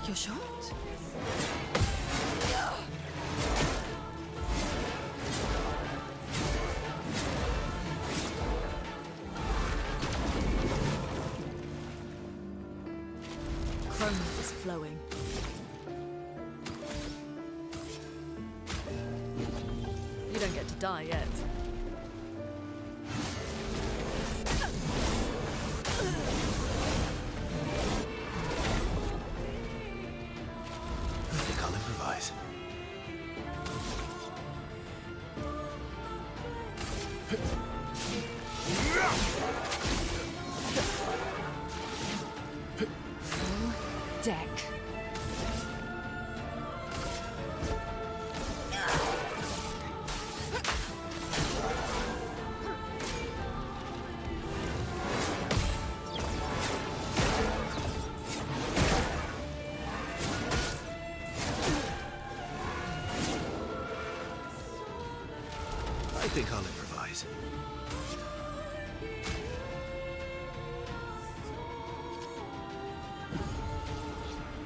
take your shot. Chrome is flowing. You don't get to die yet. I think I'll improvise. Deck. I think I'll improvise.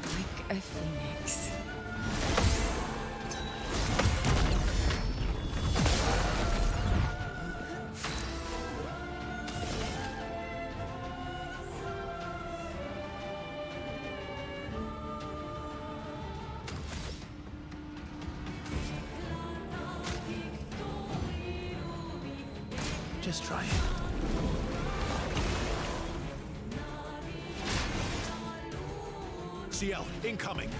Like a phoenix. Just try it. CL, incoming!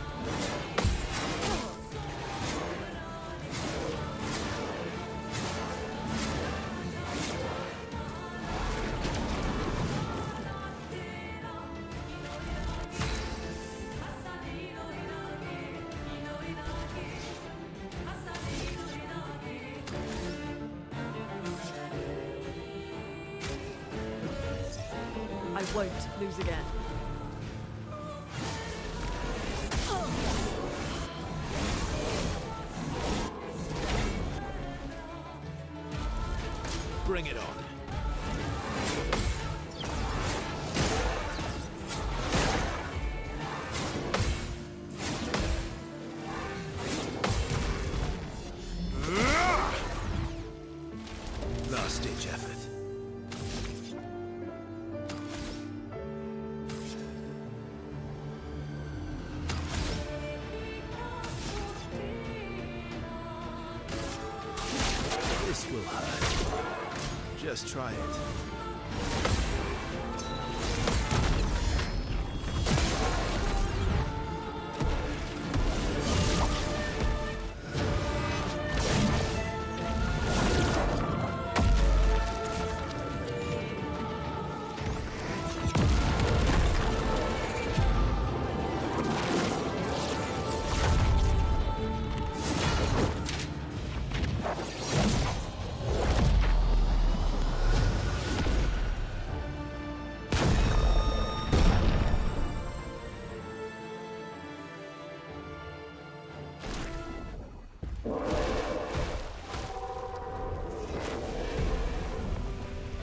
I won't lose again. Bring it on. Last-ditch effort. This will hurt. Just try it.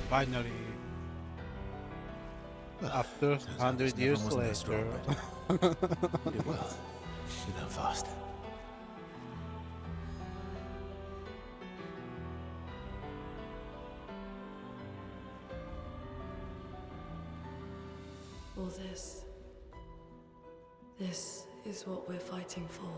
Finally, after 100 years later. You did well. You learn fast. All this is what we're fighting for.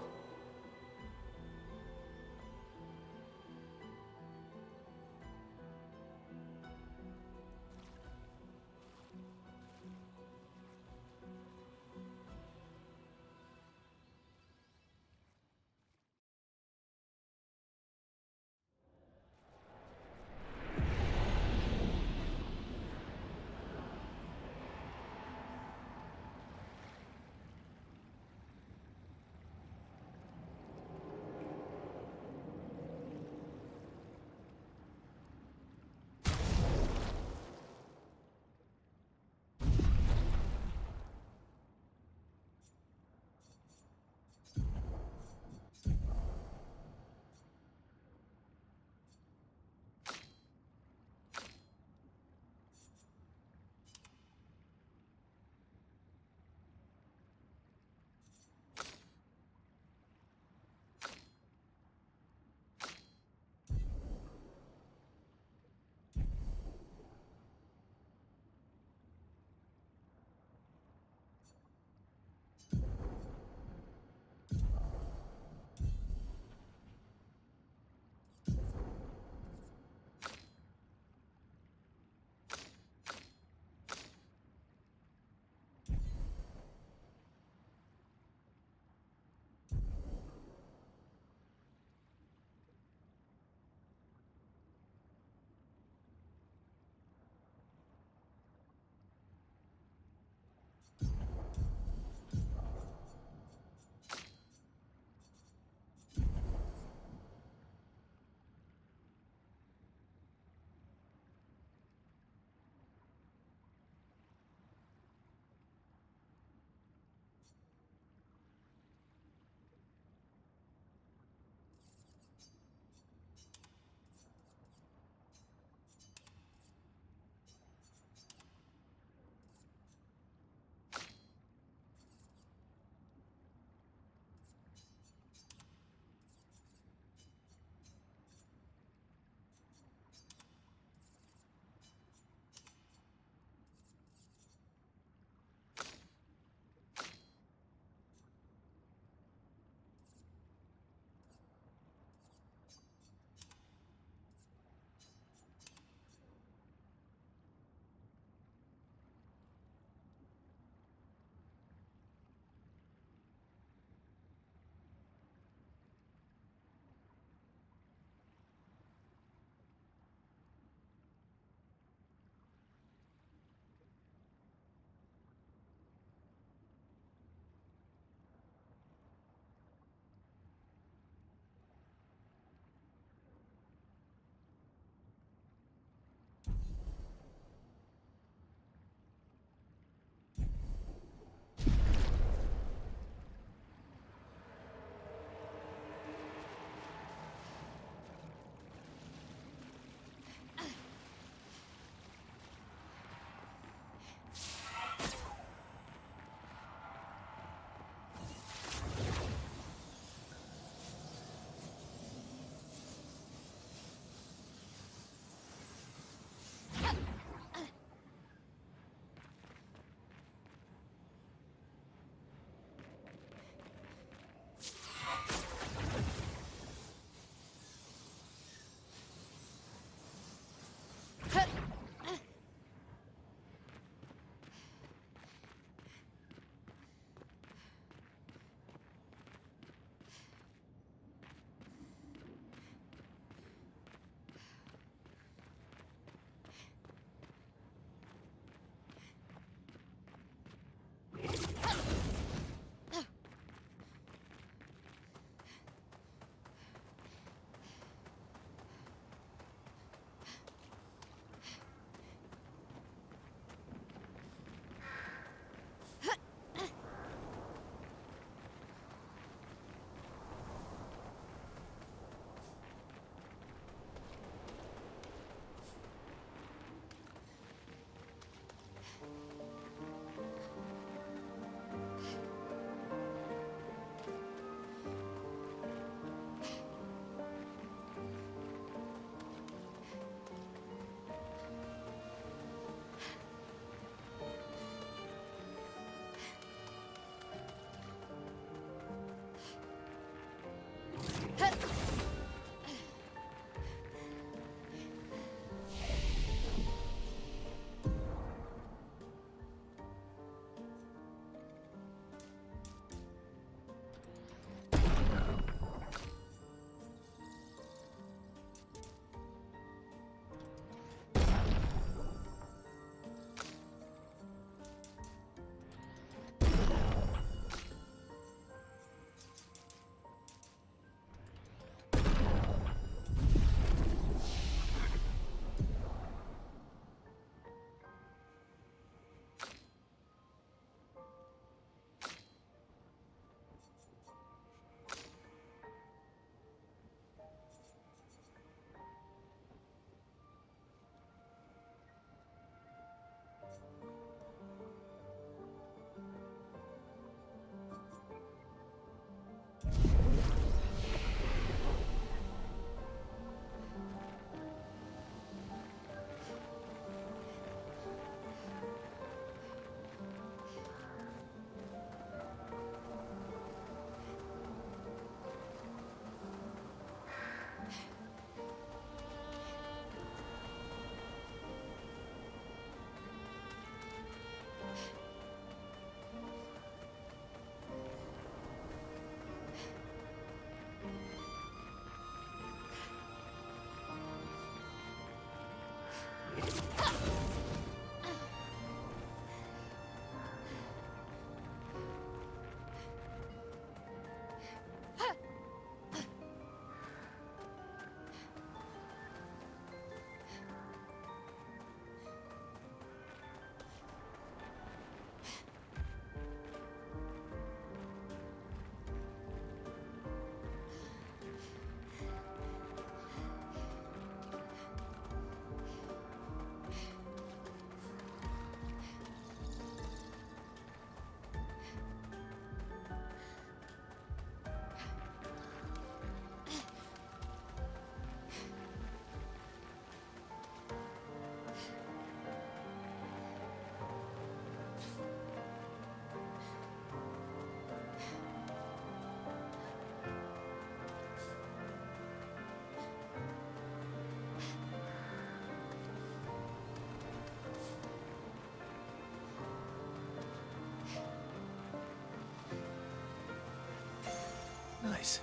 place.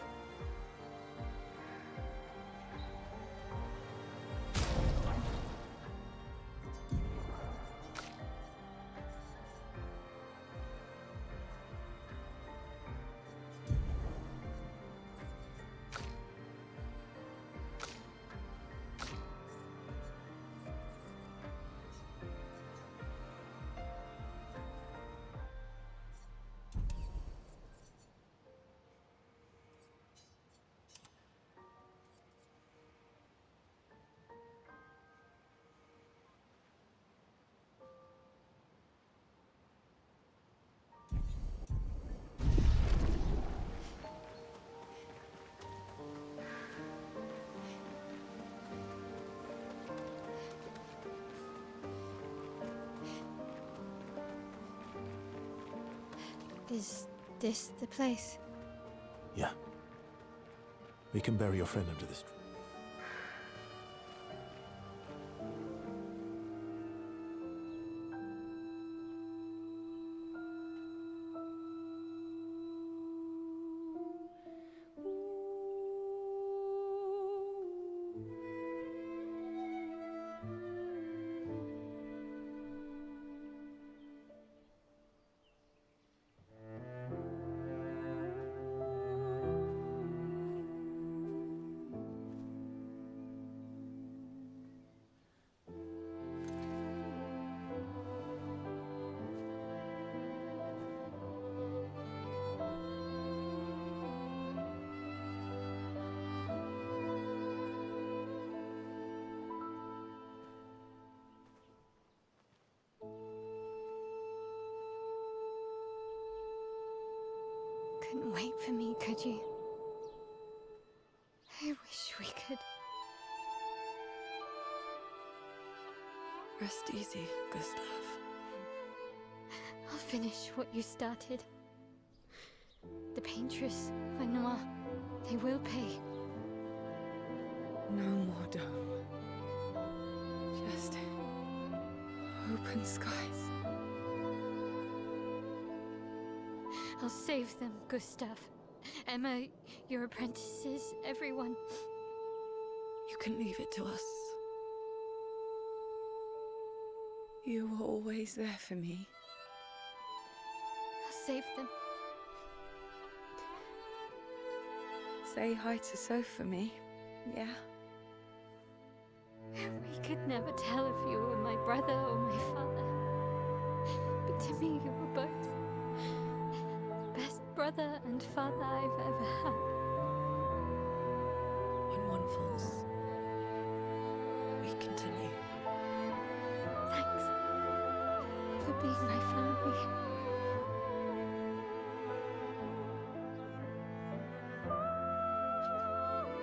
Is this the place? Yeah. We can bury your friend under this tree. Couldn't wait for me, could you? I wish we could. Rest easy, Gustav. I'll finish what you started. The paintress, Renoir, they will pay. No more dome. Just open skies. I'll save them, Gustav. Emma, your apprentices, everyone. You can leave it to us. You were always there for me. I'll save them. Say hi to Soph for me, yeah? We could never tell if you were my brother or my father. But to me, you were both. Best brother and father I've ever had. When one falls, we continue. Thanks for being my family.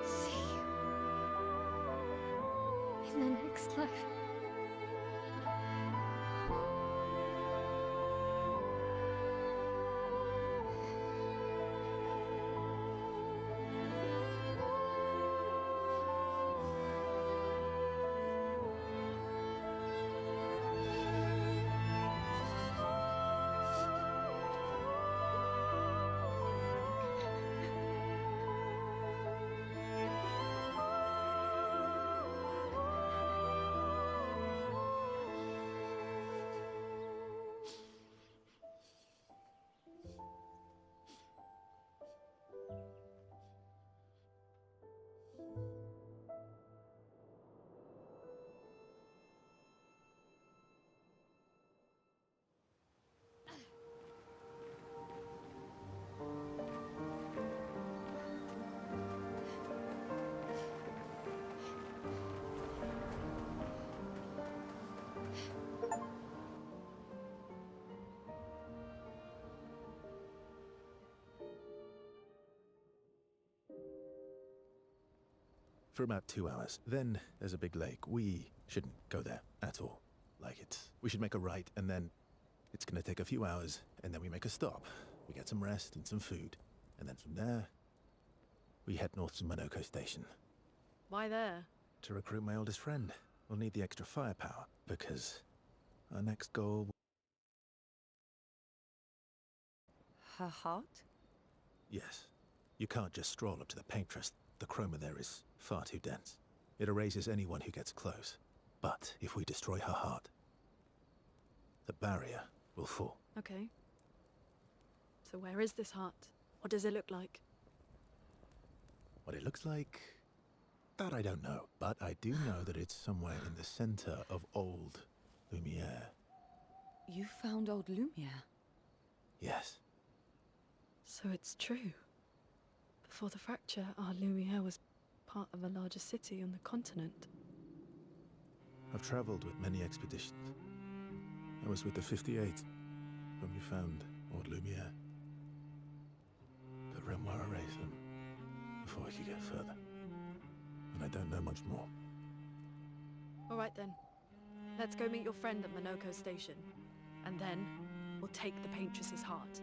See you in the next life. For about 2 hours. Then there's a big lake. We shouldn't go there at all. We should make a right, and then it's gonna take a few hours, and then we make a stop. We get some rest and some food. And then from there, we head north to Monoko Station. Why there? To recruit my oldest friend. We'll need the extra firepower, because our next goal... Her heart? Yes. You can't just stroll up to the paintress. The chroma there is far too dense. It erases anyone who gets close. But if we destroy her heart, the barrier will fall. Okay. So where is this heart? What does it look like? What it looks like, that I don't know. But I do know that it's somewhere in the center of old Lumiere. You found old Lumiere? Yes. So it's true. Before the fracture, our Lumiere was part of a larger city on the continent. I've traveled with many expeditions. I was with the 58 when we found old Lumiere. But Renoir erased them before we could get further. And I don't know much more. All right then. Let's go meet your friend at Monoko Station. And then we'll take the paintress's heart.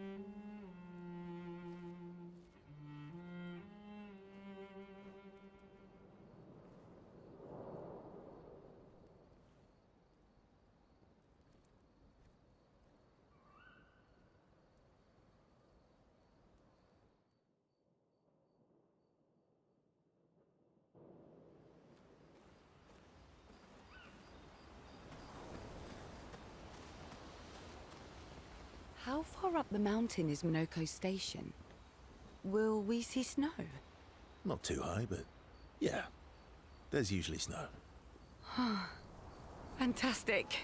How far up the mountain is Monoko Station? Will we see snow? Not too high, but yeah. There's usually snow. Fantastic.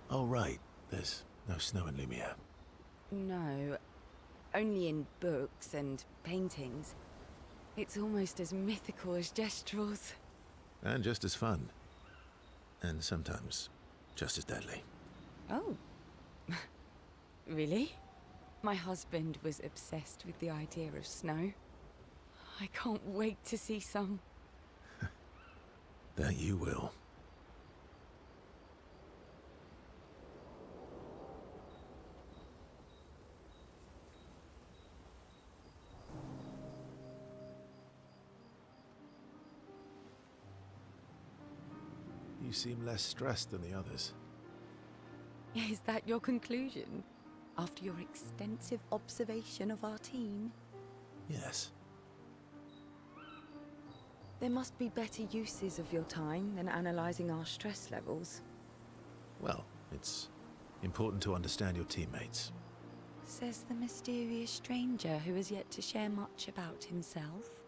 Oh, right. There's no snow in Lumiere. No, only in books and paintings. It's almost as mythical as Gestrels. And just as fun. And sometimes just as deadly. Oh. Really? My husband was obsessed with the idea of snow. I can't wait to see some. That you will. You seem less stressed than the others. Is that your conclusion? After your extensive observation of our team? Yes. There must be better uses of your time than analyzing our stress levels. Well, it's important to understand your teammates. Says the mysterious stranger who has yet to share much about himself.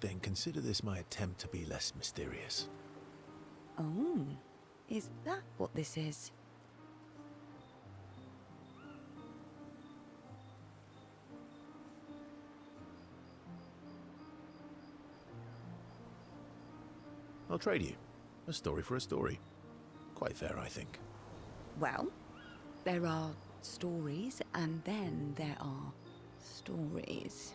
Then consider this my attempt to be less mysterious. Oh, is that what this is? I'll trade you. A story for a story. Quite fair, I think. Well, there are stories, and then there are stories.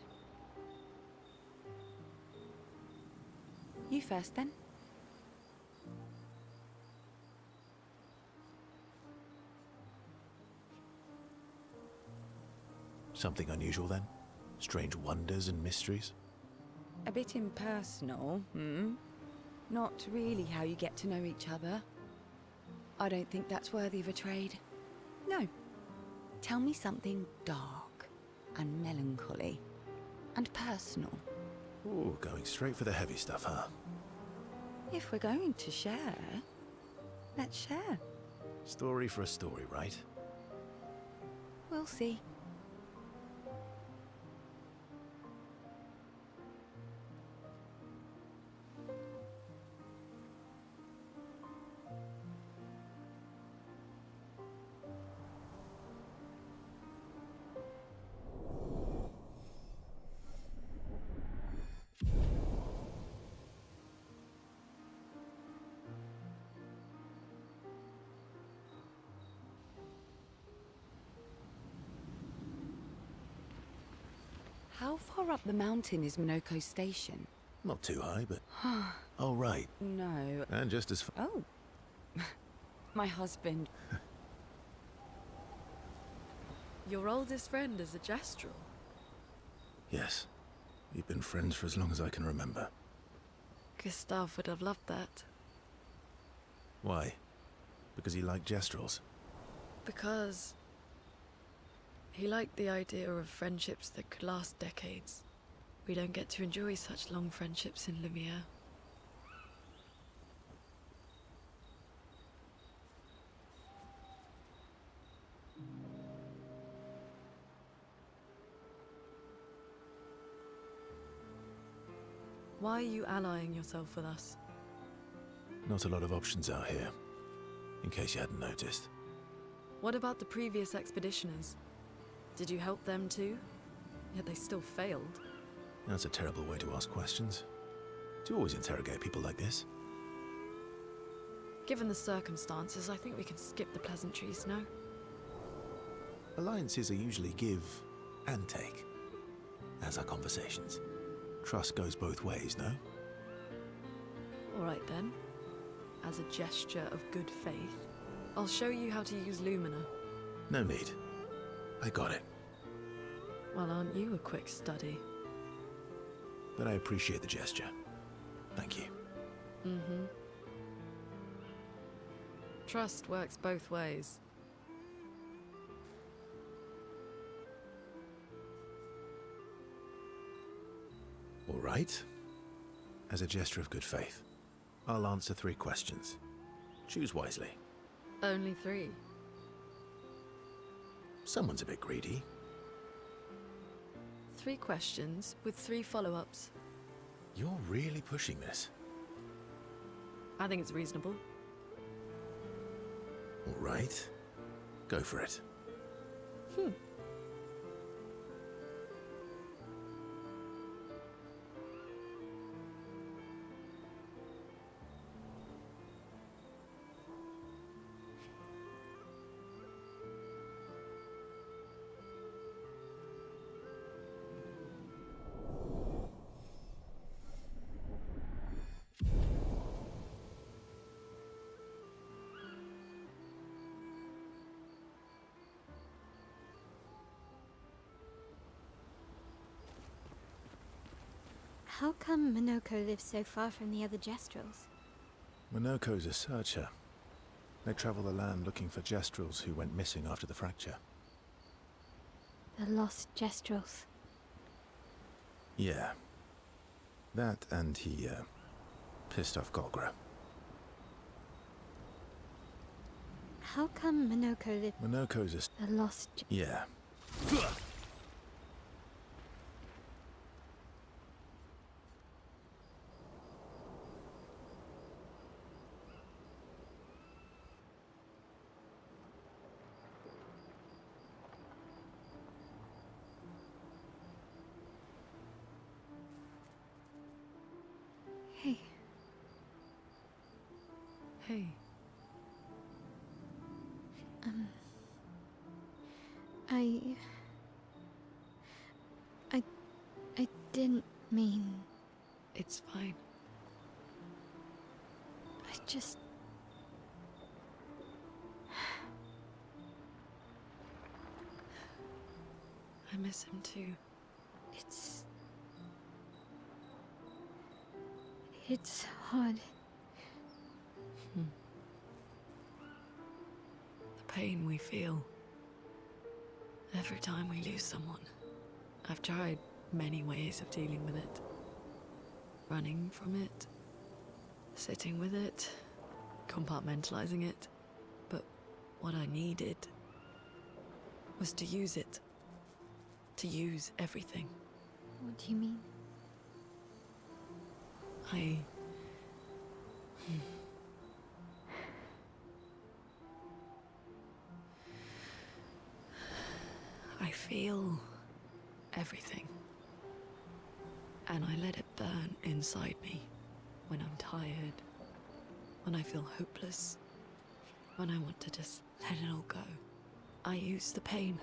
You first, then. Something unusual, then? Strange wonders and mysteries? A bit impersonal, hmm? Not really how you get to know each other. I don't think that's worthy of a trade. No. Tell me something dark and melancholy and personal. Ooh, going straight for the heavy stuff, huh? If we're going to share, let's share. Story for a story, right? We'll see. How far up the mountain is Monoko Station? Not too high, but... Oh, right. No. And just as... Oh. My husband. Your oldest friend is a Gestrel. Yes. We've been friends for as long as I can remember. Gustav would have loved that. Why? Because he liked Gestrels? Because he liked the idea of friendships that could last decades. We don't get to enjoy such long friendships in Lumiere. Why are you allying yourself with us? Not a lot of options out here, in case you hadn't noticed. What about the previous expeditioners? Did you help them too? Yet they still failed. That's a terrible way to ask questions. Do you always interrogate people like this? Given the circumstances, I think we can skip the pleasantries, no? Alliances are usually give and take, as are conversations. Trust goes both ways, no? Alright then. As a gesture of good faith, I'll show you how to use Lumina. No need. I got it. Well, aren't you a quick study? But I appreciate the gesture. Thank you. Mm-hmm. Trust works both ways. All right. As a gesture of good faith, I'll answer 3 questions. Choose wisely. Only 3. Someone's a bit greedy. 3 questions with 3 follow-ups. You're really pushing this. I think it's reasonable. All right. Go for it. How come Minoko lives so far from the other Jestrels? Minoko's a searcher. They travel the land looking for Jestrels who went missing after the fracture. The lost Jestrels. Yeah. That and he, pissed off Golgra. How come Minoko lives... Minoko's a... The lost... Yeah. Hey. Hey. I didn't mean... It's fine. I just... I miss him too. It's hard. The pain we feel every time we lose someone. I've tried many ways of dealing with it. Running from it, sitting with it, compartmentalizing it. But what I needed was to use it. To use everything. What do you mean? I feel everything. And I let it burn inside me when I'm tired, when I feel hopeless, when I want to just let it all go. I use the pain.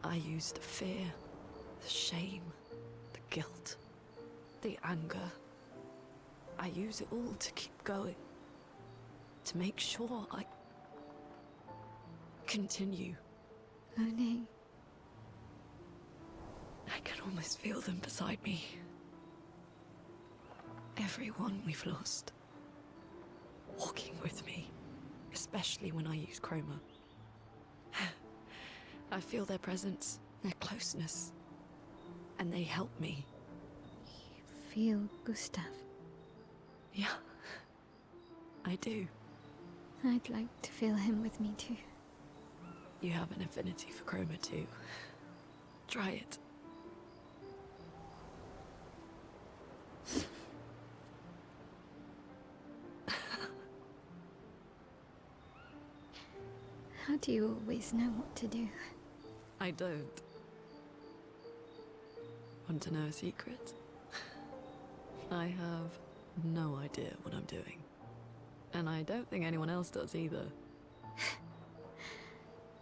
I use the fear, the shame, the guilt, the anger. I use it all to keep going, to make sure I continue. Monet. I can almost feel them beside me. Everyone we've lost. Walking with me, especially when I use Chroma. I feel their presence, their closeness, and they help me feel Gustav? Yeah, I do. I'd like to feel him with me too. You have an affinity for Chroma too. Try it. How do you always know what to do? I don't. Want to know a secret? I have no idea what I'm doing. And I don't think anyone else does either.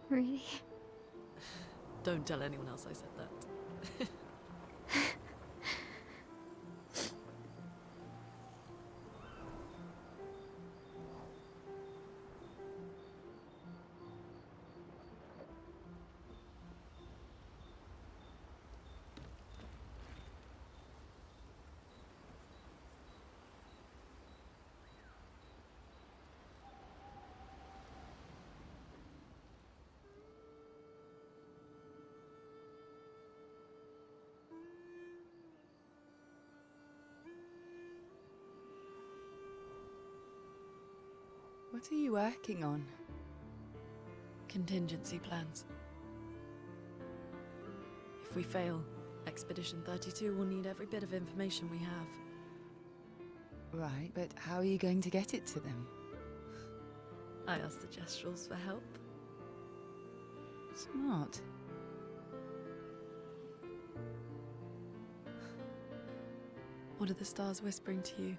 Really? Don't tell anyone else I said that. What are you working on? Contingency plans. If we fail, Expedition 32 will need every bit of information we have. Right, but how are you going to get it to them? I asked the Gestrals for help. Smart. What are the stars whispering to you?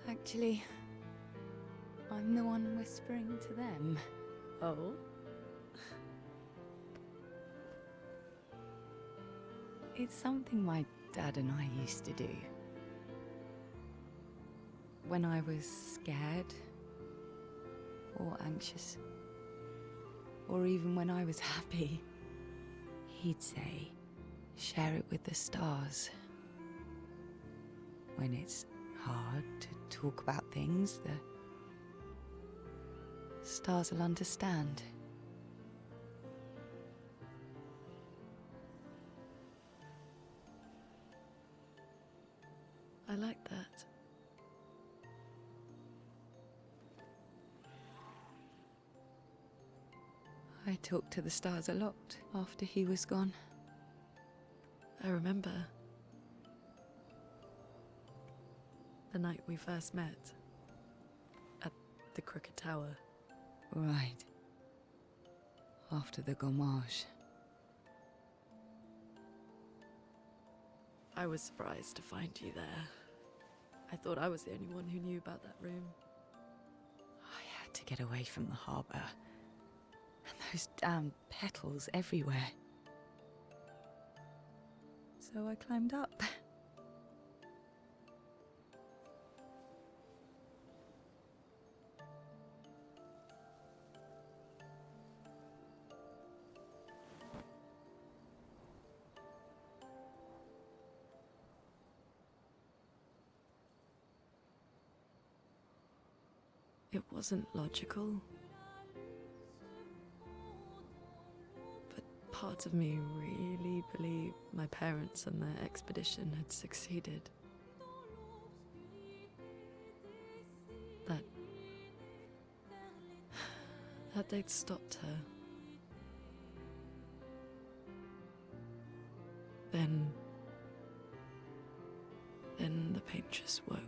Actually, I'm the one whispering to them. Oh? It's something my dad and I used to do. When I was scared, or anxious, or even when I was happy, he'd say, share it with the stars. When it's hard to talk about things, the stars will understand. I like that. I talked to the stars a lot after he was gone. I remember the night we first met at the Crooked Tower. Right. After the gommage. I was surprised to find you there. I thought I was the only one who knew about that room. I had to get away from the harbour. And those damn petals everywhere. So I climbed up. It wasn't logical. But part of me really believed my parents and their expedition had succeeded. That they'd stopped her. Then the paintress woke.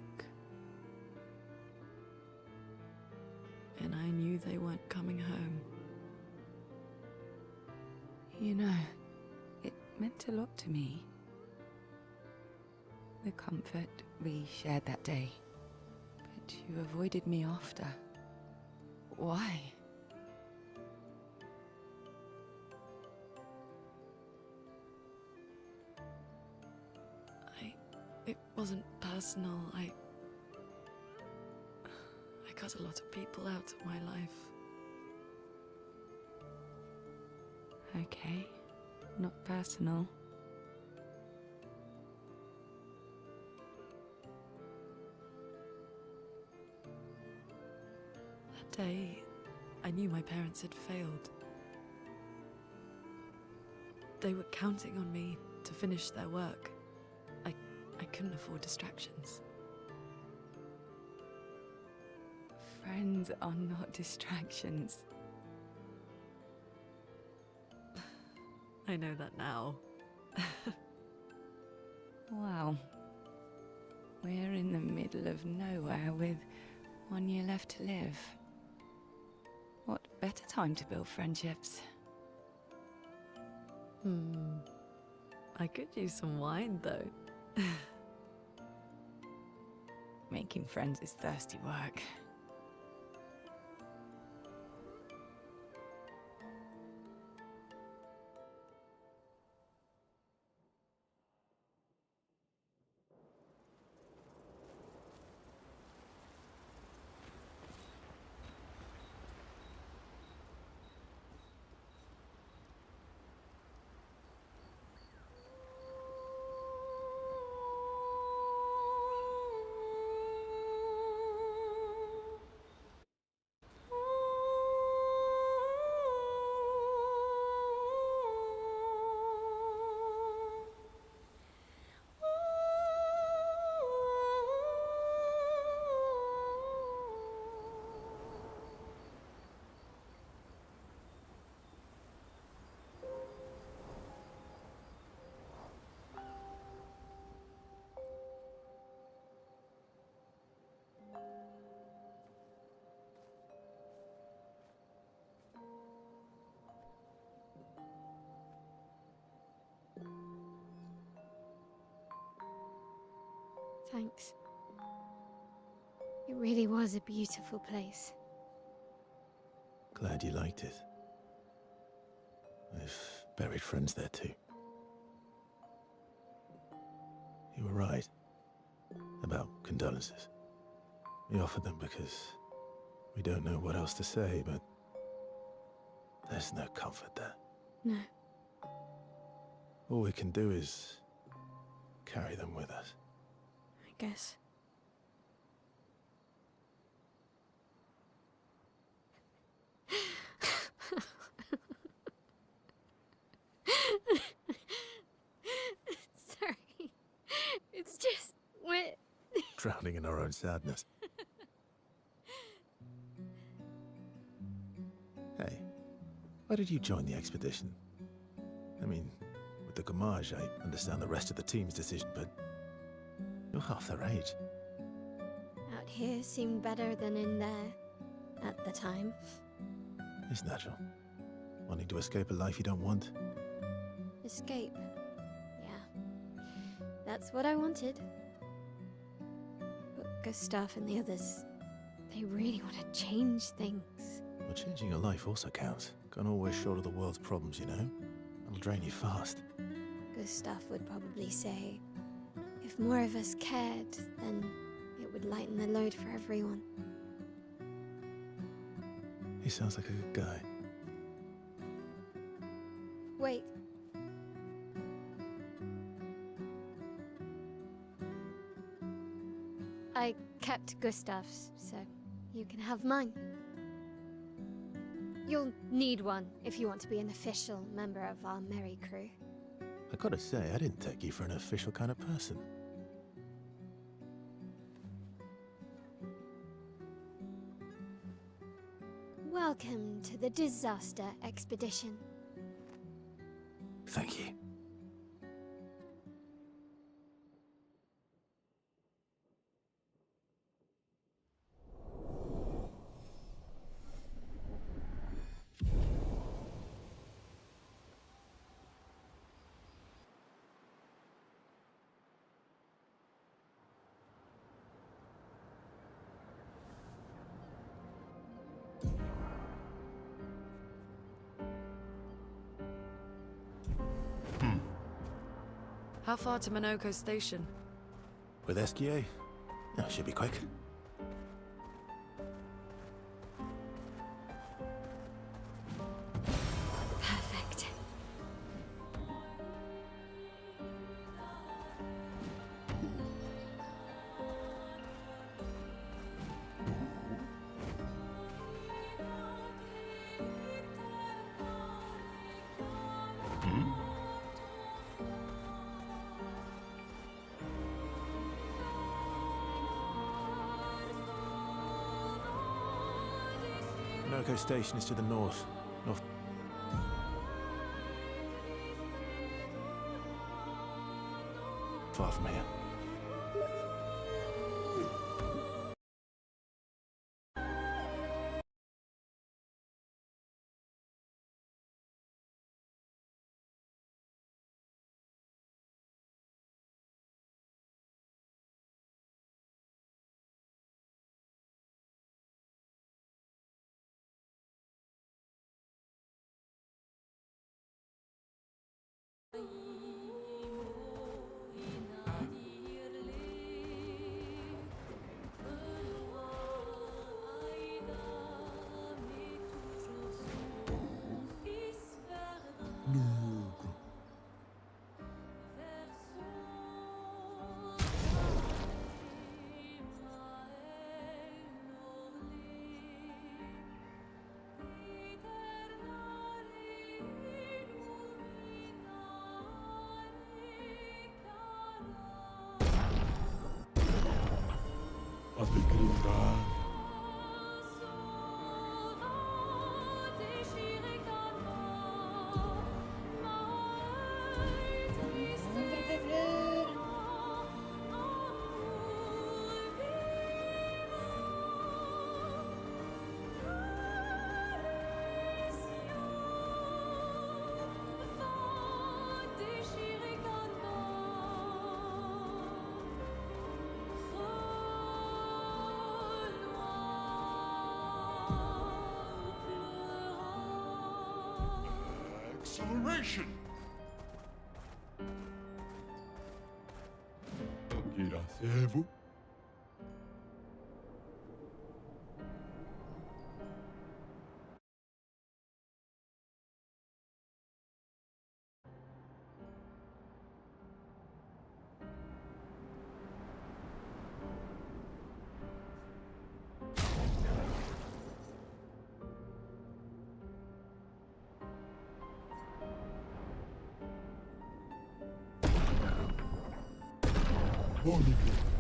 And I knew they weren't coming home. You know, it meant a lot to me. The comfort we shared that day. But you avoided me after. Why? It wasn't personal. I cut a lot of people out of my life. Okay, not personal. That day, I knew my parents had failed. They were counting on me to finish their work. I couldn't afford distractions. Friends are not distractions. I know that now. Wow. We're in the middle of nowhere with 1 year left to live. What better time to build friendships? I could use some wine, though. Making friends is thirsty work. Thanks. It really was a beautiful place. Glad you liked it. I've buried friends there too. You were right about condolences. We offered them because we don't know what else to say, but there's no comfort there. No. All we can do is carry them with us. I guess. Sorry. It's just we're Drowning in our own sadness. Hey, why did you join the expedition? I mean, with the Gommage, I understand the rest of the team's decision, but you're half their age. out here seemed better than in there at the time. It's natural. Wanting to escape a life you don't want. Escape. Yeah. That's what I wanted. But Gustav and the others, they really want to change things. Well, changing your life also counts. Can't always shoulder the world's problems, you know? It'll drain you fast. Gustav would probably say, if more of us cared, then it would lighten the load for everyone. He sounds like a good guy. Wait. I kept Gustav's, so you can have mine. You'll need one if you want to be an official member of our merry crew. I gotta say, I didn't take you for an official kind of person. Welcome to the Disaster Expedition. Thank you. How far to Minoko Station? With SGA? Oh, should be quick. Perfect. Loco station is to the north. Far from here. Acceleration! Agiracez-vous. FunnyBee.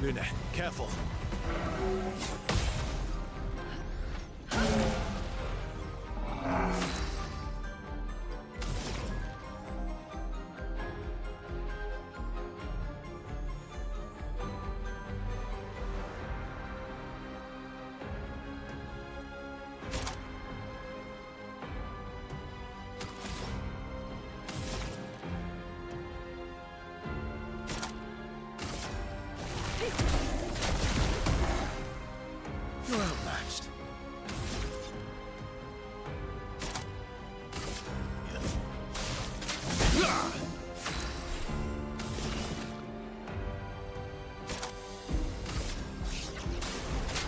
Luna, careful. You're outmatched.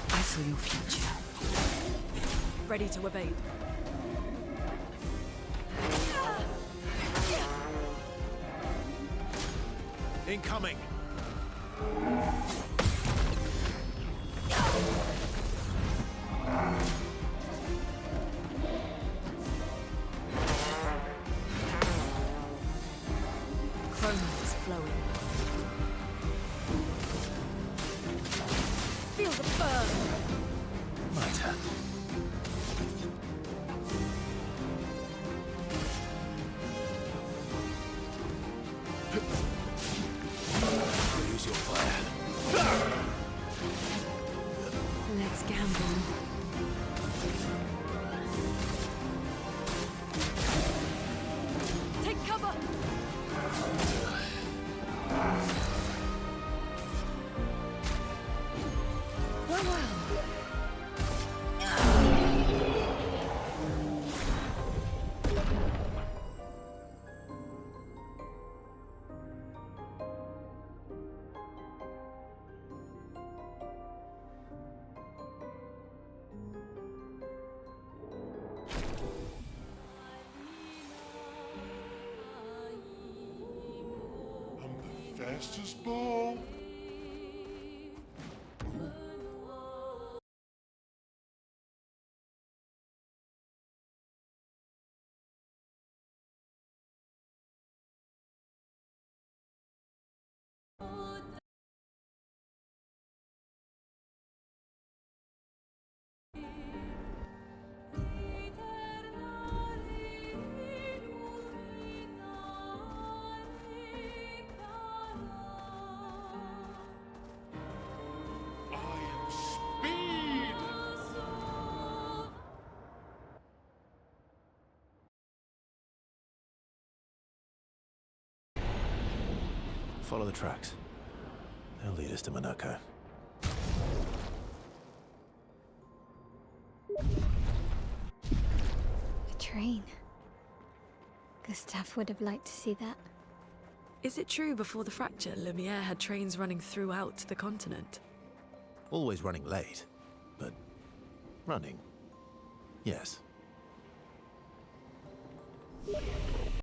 I saw your future. Ready to evade. Incoming! Chroma is flowing. Feel the burn! My turn. Well, well. I'm the fastest ball. I am speed. Follow the tracks. They'll lead us to Monaco. A train. Gustav would have liked to see that. Is it true before the fracture, Lumiere had trains running throughout the continent? Always running late, but running. Yes.